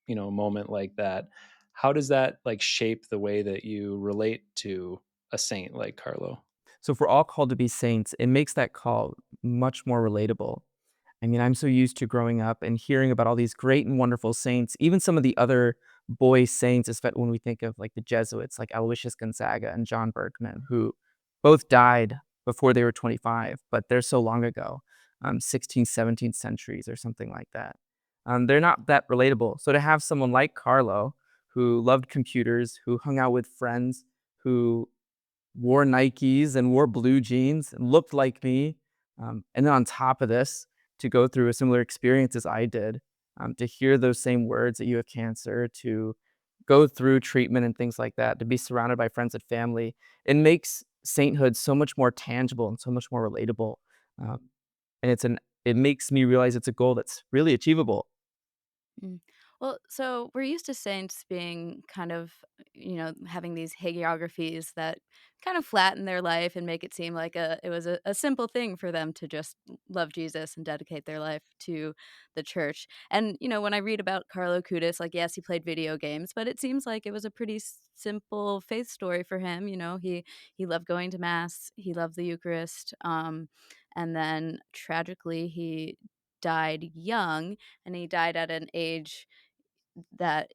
moment like that, how does that like shape the way that you relate to a saint like Carlo? So if we're all called to be saints, it makes that call much more relatable. I mean, I'm so used to growing up and hearing about all these great and wonderful saints, even some of the other boy saints, especially when we think of like the Jesuits, like Aloysius Gonzaga and John Bergman, who both died before they were 25, but they're so long ago, 16th, 17th centuries or something like that. They're not that relatable. So to have someone like Carlo, who loved computers, who hung out with friends, who wore Nikes and wore blue jeans and looked like me. And then on top of this, to go through a similar experience as I did, to hear those same words that you have cancer, to go through treatment and things like that, to be surrounded by friends and family, it makes sainthood so much more tangible and so much more relatable. Um, and it makes me realize it's a goal that's really achievable. Mm. Well, so we're used to saints being kind of, having these hagiographies that kind of flatten their life and make it seem like it was a simple thing for them to just love Jesus and dedicate their life to the church. And, when I read about Carlo Acutis, like, yes, he played video games, but it seems like it was a pretty simple faith story for him. He loved going to mass, he loved the Eucharist, and then tragically he died young, and he died at an age that,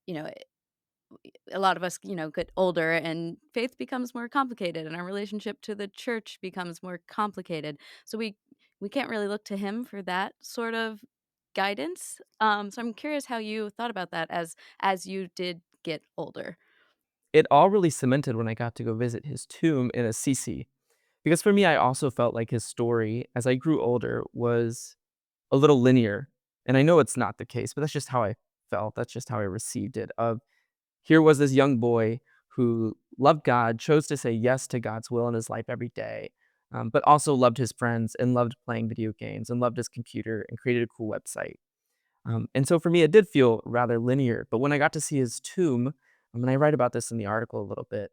a lot of us, get older and faith becomes more complicated and our relationship to the church becomes more complicated. So we can't really look to him for that sort of guidance. So I'm curious how you thought about that as you did get older. It all really cemented when I got to go visit his tomb in Assisi. Because for me, I also felt like his story, as I grew older, was a little linear. And I know it's not the case, but that's just how I felt. That's just how I received it. Of here was this young boy who loved God, chose to say yes to God's will in his life every day, but also loved his friends and loved playing video games and loved his computer and created a cool website. And so for me, it did feel rather linear. But when I got to see his tomb, and I write about this in the article a little bit,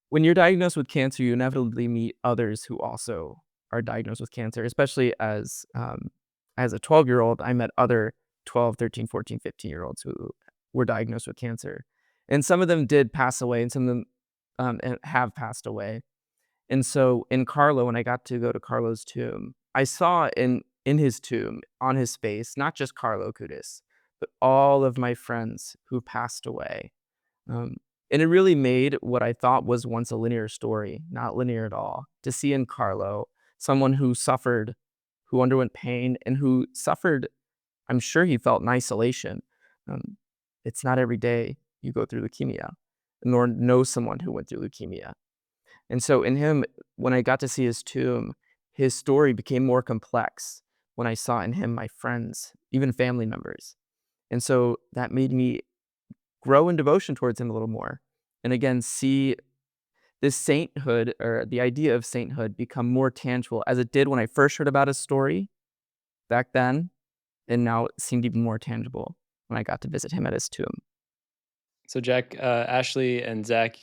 when you're diagnosed with cancer, you inevitably meet others who also are diagnosed with cancer, especially as a 12-year-old, I met other 12, 13, 14, 15-year-olds who were diagnosed with cancer. And some of them did pass away, and some of them have passed away. And so in Carlo, when I got to go to Carlo's tomb, I saw in his tomb, on his face, not just Carlo Acutis, but all of my friends who passed away. Um, and it really made what I thought was once a linear story not linear at all. To see in Carlo someone who suffered, who underwent pain, and who suffered, I'm sure he felt in isolation. Um, it's not every day you go through leukemia, nor know someone who went through leukemia. And so in him, when I got to see his tomb, his story became more complex when I saw in him my friends, even family members. And so that made me grow in devotion towards him a little more. And again, see this sainthood or the idea of sainthood become more tangible as it did when I first heard about his story back then. And now it seemed even more tangible when I got to visit him at his tomb. So Jack, Ashley, and Zach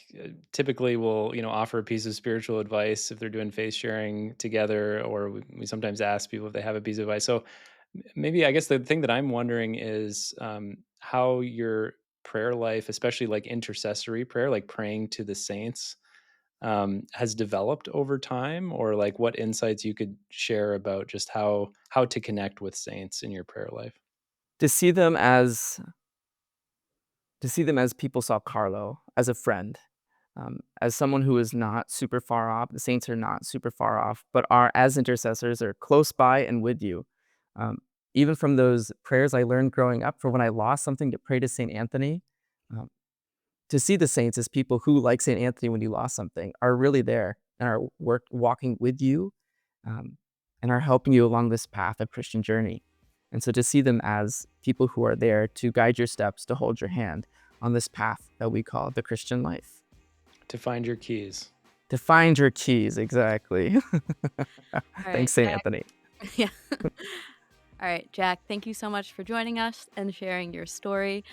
typically will, offer a piece of spiritual advice if they're doing faith sharing together, or we sometimes ask people if they have a piece of advice. So maybe I guess the thing that I'm wondering is how your prayer life, especially like intercessory prayer, like praying to the saints, has developed over time, or like what insights you could share about just how to connect with saints in your prayer life. To see them as people saw Carlo, as a friend, as someone who is not super far off. The saints are not super far off, but are, as intercessors, are close by and with you. Um, Even from those prayers I learned growing up, for when I lost something, to pray to Saint Anthony, um, to see the saints as people who, like Saint Anthony, when you lost something, are really there and are walking with you, um, and are helping you along this path of Christian journey. And so to see them as people who are there to guide your steps, to hold your hand on this path that we call the Christian life. To find your keys. To find your keys, exactly. All right, Thanks, Saint Zach. Anthony. Yeah. All right, Jack, thank you so much for joining us and sharing your story.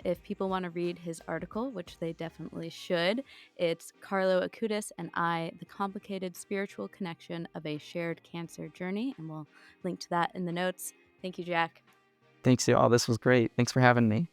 If people want to read his article, which they definitely should, it's Carlo Acutis and I, The Complicated Spiritual Connection of a Shared Cancer Journey. And we'll link to that in the notes. Thank you, Jack. Thanks, y'all. This was great. Thanks for having me.